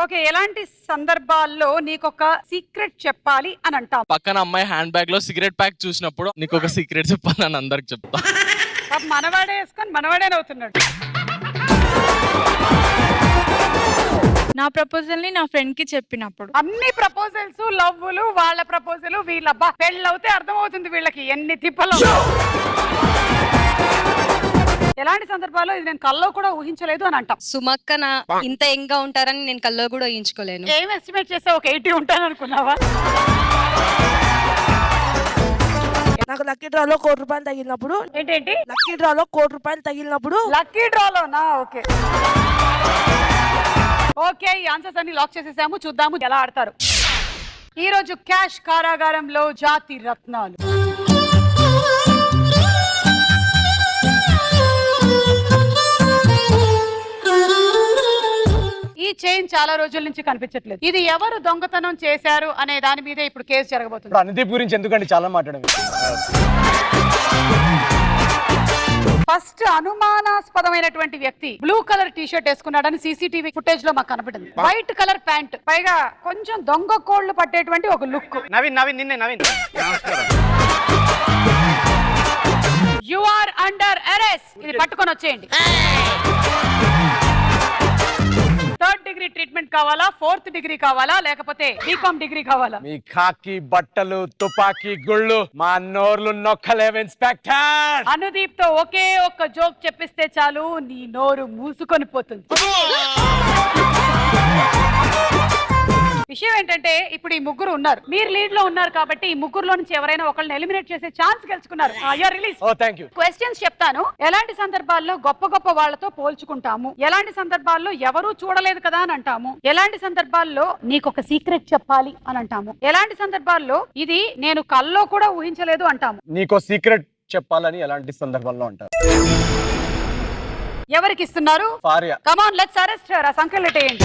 ఓకే, ఎలాంటి సందర్భాల్లో నీకొక సీక్రెట్ చెప్పాలి అని అంటాం? పక్కన అమ్మాయి హ్యాండ్ బ్యాగ్ లో సిగరెట్ ప్యాక్ చూసినప్పుడు నీకు ఒక సీక్రెట్ చెప్పాలని అందరికి చెప్తా. మనవాడే వేసుకొని మనవాడే నవ్వుతున్నాడు. నా ప్రపోజల్ ని నా ఫ్రెండ్ కి చెప్పినప్పుడు. అన్ని ప్రపోజల్స్, లవ్వులు, వాళ్ళ ప్రపోజల్, వీళ్ళబ్బా పెళ్ళవుతే అర్థమవుతుంది వీళ్ళకి ఎన్ని తిప్పలు. ఎలాంటి సందర్భాల్లో ఇది నేను కల్లో కూడా ఊహించలేదు అని అంటాం? సుమక్కన ఇంత ఎంగా ఉంటారని నేను కల్లో కూడా ఊహించుకోలేను. ఏం ఎస్టిమేట్ చేసావు? ఒక 80 ఉంటాను అనుకున్నావా? నాకు లక్కీ డ్రాలో ₹1,00,00,000 తగిలినప్పుడు. ఏంటేంటి? లక్కీ డ్రాలో ₹1,00,00,000 తగిలినప్పుడు. లక్కీ డ్రాలోనా? ఓకే ఓకే, ఈ ఆన్సర్స్ అన్ని లాక్ చేసేసాము. చూద్దాము ఎలా ఆడతారు. ఈ రోజు క్యాష్ కారాగారంలో జాతి రత్నాలు. ఈ చైన్ చాలా రోజుల నుంచి కనిపించట్లేదు. ఇది ఎవరు దొంగతనం చేశారు అనే దాని మీద ఇప్పుడు కేసు జరగబోతుంది. ఇప్పుడు అనుదీప్ గురించి ఎందుకంటే చాలా మాట్లాడాము. ఫస్ట్ అనుమానాస్పదమైనటువంటి వ్యక్తి బ్లూ కలర్ టీ షర్ట్ వేసుకున్నాడని సీసీటీవీ ఫుటేజ్ లో మాకు కనపడింది. వైట్ కలర్ ప్యాంట్, పైగా కొంచెం దొంగ కోళ్లు పట్టేటువంటి ఒక లుక్. నవీన్ నవీన్ నిన్నే Naveen. You are under arrest. ఇది పట్టుకొని వచ్చేయండి. 3rd డిగ్రీ ట్రీట్మెంట్ కావాలా, 4th డిగ్రీ కావాలా, లేకపోతే బీకామ్ డిగ్రీ కావాలా? మీ ఖాకి బట్టలు, తుపాకీ గుళ్ళు, మా నోర్లు నొక్కలేవు ఇన్స్పెక్టర్. అనుదీప్ తో ఒకే ఒక్క జోక్ చెప్పిస్తే చాలు, నీ నోరు మూసుకొని పోతుంది. విషయం ఏంటంటే ఇప్పుడు ఈ ముగ్గురు ఉన్నారు, మీరు లీడ్ లో ఉన్నారు కాబట్టి ఈ ముగ్గురులో నుంచి ఎవరైనా ఒకళ్ళని ఎలిమినేట్ చేసే ఛాన్స్ గెలుచుకున్నారు. క్వశ్చన్స్ చెప్తాను. ఎలాంటి సందర్భాల్లో గొప్ప గొప్ప వాళ్ళతో పోల్చుకుంటాము? ఎలాంటి సందర్భాల్లో ఎవరూ చూడలేదు కదా అని అంటాము? ఎలాంటి సందర్భాల్లో నీకు ఒక సీక్రెట్ చెప్పాలి అని అంటాము? ఎలాంటి సందర్భాల్లో ఇది నేను కల్లో కూడా ఊహించలేదు అంటాము? నీకో సీక్రెట్ చెప్పాలని ఎలాంటి సందర్భాల్లో అంటారు? ఎవరికి ఇస్తున్నారు? భార్య. Come on, let's arrest her. ఆ సంఖ్యలు ఎట్టేయండి.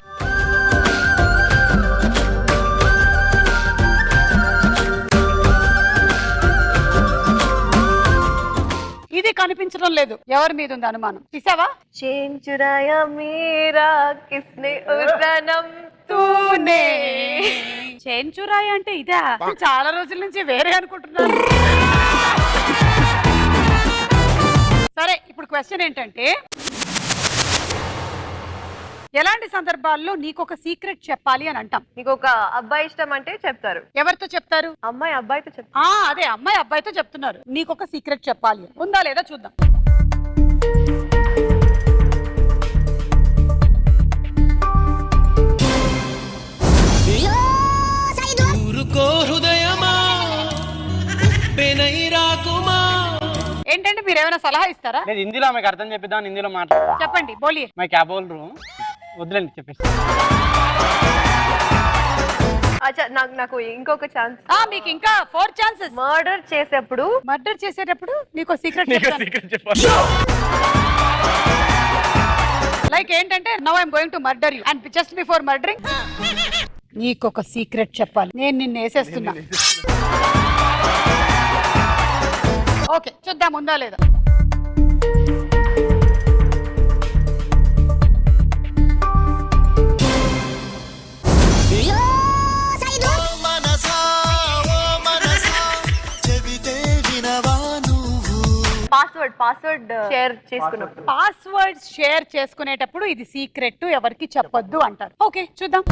ఇది కనిపించడం లేదు, ఎవరి మీద ఉంది అనుమానం? తీసావా? चैन चुराया मेरा किसने उस सनम తూనే. చైన్ చురాయి అంటే ఇదా? చాలా రోజుల నుంచి వేరే అనుకుంటున్నాను. సరే, ఇప్పుడు క్వశ్చన్ ఏంటంటే ఎలాంటి సందర్భాల్లో నీకు ఒక సీక్రెట్ చెప్పాలి అని అంటాం? నీకు ఒక అబ్బాయి ఇష్టం అంటే చెప్తారు. ఎవరితో చెప్తారు? అమ్మాయి అబ్బాయితో చెప్తారు. అదే అమ్మాయి అబ్బాయితో చెప్తున్నారు నీకు ఒక సీక్రెట్ చెప్పాలి, ఉందా లేదా చూద్దాం. ఏంటంటే మీరు ఏమైనా సలహా ఇస్తారా? లేదు, హిందీలో ఆమెకు అర్థం చెప్పిద్దాం, హిందీలో మాట్లాడు. చెప్పండి, బోలియే. మై క్యా బోల్ రూ వదిలేండి చెప్పేసి. అచ్చా, నాకు ఇంకొక ఛాన్స్. మీకు ఇంకా 4 ఛాన్సెస్. మర్డర్ చేసేటప్పుడు నీకు సీక్రెట్ చెప్పాలి. లైక్ ఏంటంటే now I'm going to murder you and just before murdering నీకు ఒక సీక్రెట్ చెప్పాలి, నేను నిన్ను వేసేస్తున్నా. ఓకే, చూద్దాం ఉందా లేదా. పాస్వర్డ్ షేర్ చేసుకున్నప్పుడు. పాస్వర్డ్ షేర్ చేసుకునేటప్పుడు ఇది సీక్రెట్, ఎవరికి చెప్పొద్దు అంటారు. ఓకే, చూద్దాం.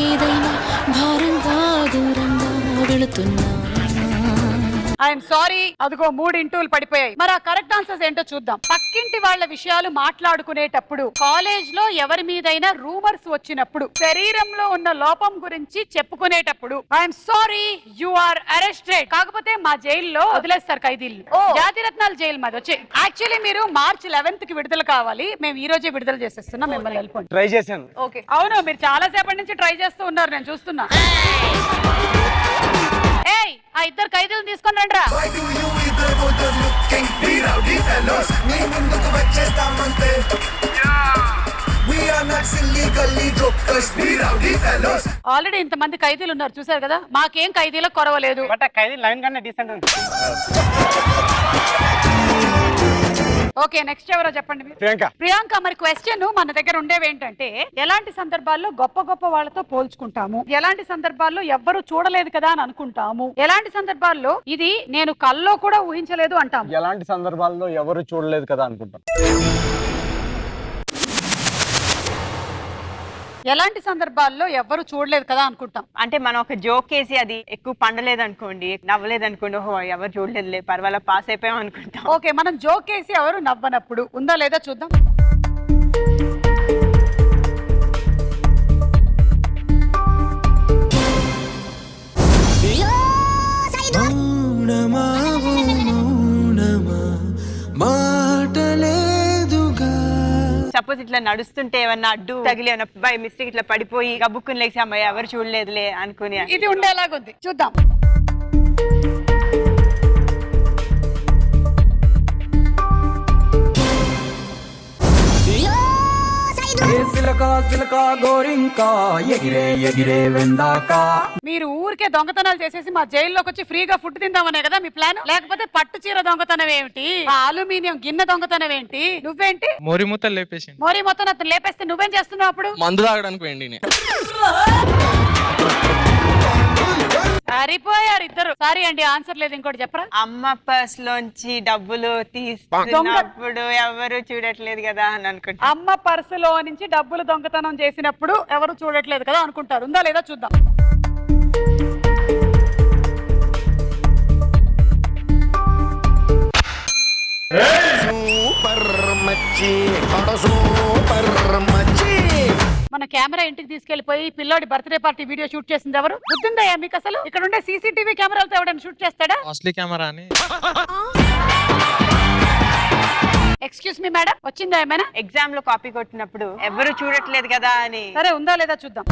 ఏదైనా భారంగా దూరంగా వెళుతున్నా. ఐఎమ్ సారీ, అదిగో 3 ఇంటూలు పడిపోయాయి. మరి ఆ కరెక్ట్ ఆన్సర్స్ ఏంటో చూద్దాం. పక్కింటి వాళ్ళ విషయాలు మాట్లాడుకునేటప్పుడు, కాలేజ్ లో ఎవరి మీదైనా రూమర్స్ వచ్చినప్పుడు, శరీరంలో ఉన్న లోపం గురించి చెప్పుకునేటప్పుడు, I'm sorry you are arrested. కాకపోతే మా జైల్లో వదిలేస్తారు ఖైదీలు. జాతిరత్నాల జైలు మాది వచ్చి. యాక్చువల్లీ మీరు మార్చ్ 11th కి విడుదల కావాలి, మేము ఈ రోజే విడుదల చేసేస్తున్నాం, మిమ్మల్ని వెళ్ళిపోండి. ట్రై చేశాను. ఓకే, అవును, మీరు చాలా సేపటి నుంచి ట్రై చేస్తూ ఉన్నారు, నేను చూస్తున్నా. ఏయ్, ఆ 2 ఖైదీలను తీసుకొని రండి రా. ఆల్రెడీ ఇంతమంది ఖైదీలు ఉన్నారు చూసారు కదా, మాకేం ఖైదీలకు కొరవలేదు. బట్ ఆ ఖైదీ లైన్ కన్నా డీసెంట్ ఉంది. ఓకే, నెక్స్ట్ ఎవరో చెప్పండి మీరు. ప్రియాంక, మరి క్వశ్చన్ మన దగ్గర ఉండేవి ఏంటంటే, ఎలాంటి సందర్భాల్లో గొప్ప గొప్ప వాళ్ళతో పోల్చుకుంటాము, ఎలాంటి సందర్భాల్లో ఎవ్వరు చూడలేదు కదా అని అనుకుంటాము, ఎలాంటి సందర్భాల్లో ఇది నేను కల్లో కూడా ఊహించలేదు అంటాము, ఎలాంటి సందర్భాల్లో ఎవరు చూడలేదు కదా అనుకుంటాం. ఎలాంటి సందర్భాల్లో ఎవ్వరు చూడలేదు కదా అనుకుంటాం. అంటే మనం ఒక జోక్ వేసి అది ఎక్కువ పండలేదు అనుకోండి, నవ్వలేదు అనుకోండి, ఓహో ఎవరు చూడలేదులే పర్వాలా పాస్ అయిపోయాం అనుకుంటాం. ఓకే, మనం జోక్ వేసి ఎవరు నవ్వనప్పుడు ఉందా లేదా చూద్దాం. సపోజ్ ఇట్లా నడుస్తుంటే ఏమన్నా అడ్డు తగిలి బై మిస్టేక్ ఇట్లా పడిపోయి గబుక్కుని లేచి అమ్మాయి ఎవరు చూడలేదులే అనుకుని, ఇది ఉండేలాగుంది, చూద్దాం. మీరు ఊరికే దొంగతనాలు చేసేసి మా జైల్లోకి వచ్చి ఫ్రీగా ఫుడ్ తిందామనే కదా మీ ప్లాన్? లేకపోతే పట్టు చీర దొంగతనం ఏమిటి, అల్యూమినియం గిన్నె దొంగతనం ఏంటి, నువ్వేంటి మోరి మొత్తం లేపేసి మోరీ మొత్తం అతను లేపేస్తే నువ్వేం చేస్తున్నావు అప్పుడు? మందు తాగడానికి పోయింది. సరిపోయారు ఇద్దరు. సారీ అండి, ఆన్సర్ లేదు, ఇంకోటి చెప్పరా. అమ్మ పర్స్ లోంచి డబ్బులు తీసుకున్నప్పుడు ఎవరు చూడట్లేదు కదా అని అనుకుంటా. అమ్మ పర్సులో నుంచి డబ్బులు దొంగతనం చేసినప్పుడు ఎవరు చూడట్లేదు కదా అనుకుంటారు, ఉందా లేదా చూద్దాం. మన కెమెరా ఇంటికి తీసుకెళ్లిపోయి పిల్లోడి బర్త్డే పార్టీ వీడియో షూట్ చేసింది ఎవరు? గుర్తుందయ్యా మీకు అసలు? ఇక్కడ ఉండే సీసీటీవీ కెమెరాలతో ఎవడైనా షూట్ చేస్తాడా? కాస్ట్లీ కెమెరా అని. ఎక్స్క్యూజ్ మీ మేడం, వచ్చిందా ఏమైనా? ఎగ్జామ్ లో కాపీ కొట్టినప్పుడు ఎవరు చూడట్లేదు కదా అని. సరే, ఉందా లేదా చూద్దాం.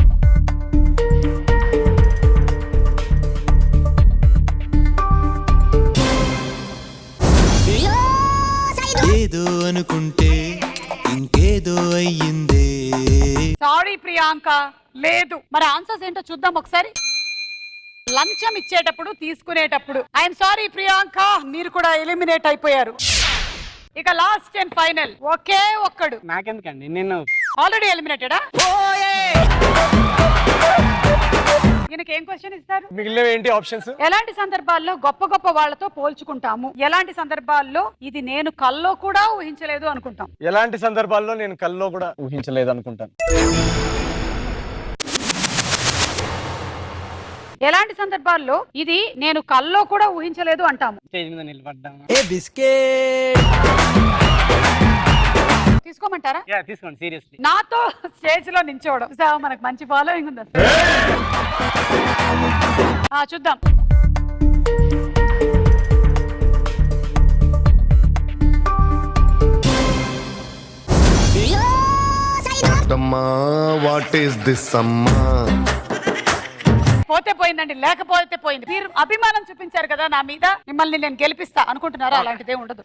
ఏదో అనుకుంటే ఇంకేదో అయ్యిందే. సారీ ప్రియాంక, లేదు. మరి ఆన్సర్స్ ఏంటో చూద్దాం ఒకసారి. లంచం ఇచ్చేటప్పుడు, తీసుకునేటప్పుడు. ఐఎమ్ సారీ ప్రియాంక, మీరు కూడా ఎలిమినేట్ అయిపోయారు. ఇక లాస్ట్ అండ్ ఫైనల్ ఒకే ఒక్కడు. నాకెందుకండి, నేను ఆల్రెడీ ఎలిమినేటెడా? ఈయన ఈయనకి ఏం క్వశ్చన్ ఇస్తారు? మిగిలినవి ఏంటి ఆప్షన్స్? ఎలాంటి సందర్భాల్లో గొప్ప గొప్ప వాళ్ళతో పోల్చుకుంటాము, ఎలాంటి సందర్భాల్లో ఇది నేను కల్లో కూడా ఊహించలేదు అనుకుంటాం? ఎలాంటి సందర్భాల్లో నేను కల్లో కూడా ఊహించలేదు అనుకుంటాను? ఎలాంటి సందర్భాల్లో ఇది నేను కల్లో కూడా ఊహించలేదు అంటాము? స్టేజ్ మీద నిలబడ్డాము. తీసుకోమంటారా? యా తీసుకోండి, సీరియస్లీ. నాతో స్టేజ్ లో నించోవడం చూసావా, మనకు మంచి ఫాలోయింగ్ ఉంది అసలు. చూద్దాం. వాట్ ఈస్ దిస్ అమ్మా? పోతే పోయిందండి, లేకపోతే పోయింది. మీరు అభిమానం చూపించారు కదా నా మీద, మిమ్మల్ని నేను గెలిపిస్తా అనుకుంటున్నారా? అలాంటిదే ఉండదు.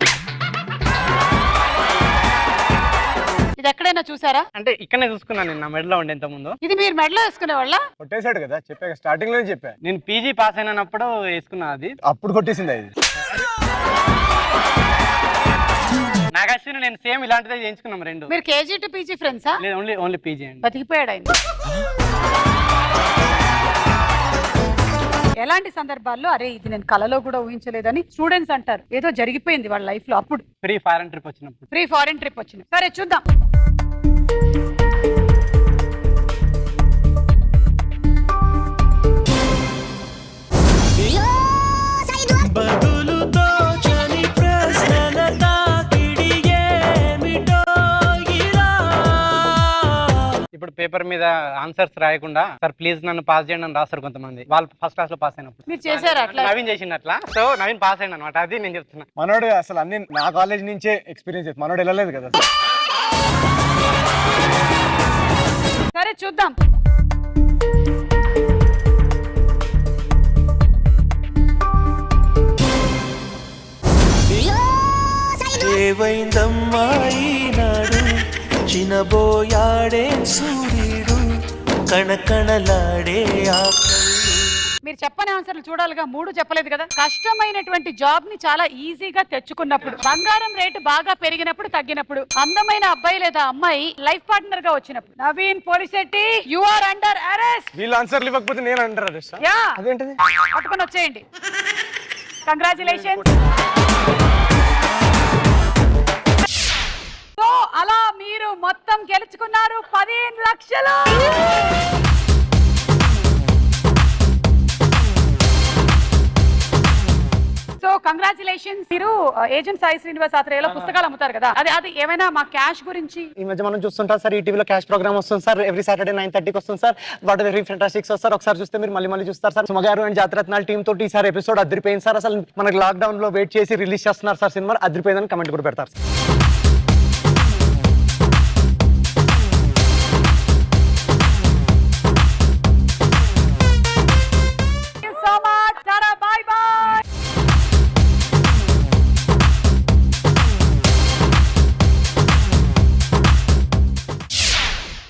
ఇది ఎక్కడైనా చూసారా? అంటే ఇక్కడనే చూసుకున్నాను నేను, నా మెడలో ఉండే ఇంత ముందు. ఇది మీరు మెడలో వేసుకునే వాళ్ళ? కొట్టేశాడు కదా, చెప్పా స్టార్టింగ్ లోనే చెప్పా. నేను పీజీ పాస్ అయినప్పుడు వేసుకున్నా అది. అప్పుడు కొట్టేసింది అది. నాకు యాక్చువల్లీ నేను సేమ్ ఇలాంటిదే చేయించుకున్నాం రెండు. మీరు కేజీ టు పీజీ ఫ్రెండ్సా? లేదు, ఓన్లీ పీజీ అండి. బతికిపోయాడు ఆయన. ఎలాంటి సందర్భాల్లో అరే ఇది నేను కలలో కూడా ఊహించలేదని స్టూడెంట్స్ అంటారు, ఏదో జరిగిపోయింది వాళ్ళ లైఫ్ లో అప్పుడు? ఫ్రీ ఫారెన్ ట్రిప్ వచ్చినప్పుడు. ఫ్రీ ఫారెన్ ట్రిప్ వచ్చింది. సరే చూద్దాం. ఇప్పుడు పేపర్ మీద ఆన్సర్స్ రాయకుండా సార్ ప్లీజ్ నన్ను పాస్ చేయండి అని రాస్తారు కొంతమంది. వాళ్ళు ఫస్ట్ క్లాస్ లో పాస్ అయినప్పుడు. మీరు చేశారు అట్లా? నవీన్ చేసిండు అట్లా. సో నవీన్ పాస్ అయ్యింది అనమాట, అది నేను చెప్తున్నా. మనోడు అసలు అన్ని నా కాలేజ్ నుంచే ఎక్స్పీరియన్స్ చేసి మనోడు వెళ్ళలేదు కదా. సరే చూద్దాం. ఏవైందమ్మా ఈనాడు చినబోయాడే సూర్యుడు కణకణలాడే మీరు చెప్పని ఆన్సర్లు చూడాలిగా, 3 చెప్పలేదు కదా. కష్టమైనటువంటి జాబ్ ని చాలా ఈజీగా తెచ్చుకున్నప్పుడు, బంగారం రేటు బాగా పెరిగినప్పుడు, తగ్గినప్పుడు, అందమైన అబ్బాయి లేదా అమ్మాయి లైఫ్ పార్ట్నర్ గా వచ్చినప్పుడు. Naveen Polishetty, you are under arrest. వీళ్ళు ఆన్సర్లు ఇవ్వకపోతే నేను అండర్ అరెస్ట్? యా, అదేంటిది? పట్టుకొని వచ్చేయండి. కంగ్రాచులేషన్స్. సో అలా మీరు మొత్తం గెలుచుకున్నారు 15 లక్షలు. So congratulations. మీరు ఏజెంట్ సాయి శ్రీనివాస్ ఆత్రేయలో పుస్తకాలు అమ్ముతారు కదా, అది ఏమైనా మా క్యాష్ గురించి? ఈ మధ్య మనం చూస్తుంటాం సార్, ఈ టీవీలో క్యాష్ ప్రోగ్రామ్ వస్తుంది సార్, ఎవ్రీ సాటర్డే 9:30కి వస్తుంది sir. What very fantastic sir. ఒకసారి చూస్తే మీరు మళ్ళీ చూస్తారు సార్. సుమగారు అండ్ జాతరత్నాల టీమ్ తోటి ఈసారి ఎపిసోడ్ అదిరిపోయింది సార్. అసలు మనకి లాక్డౌన్ లో వెయిట్ చేసి రిలీజ్ చేస్తున్నారు సార్ సినిమా. అదిరిపోయిందని కమెంట్ కూడా పెడతారు సార్.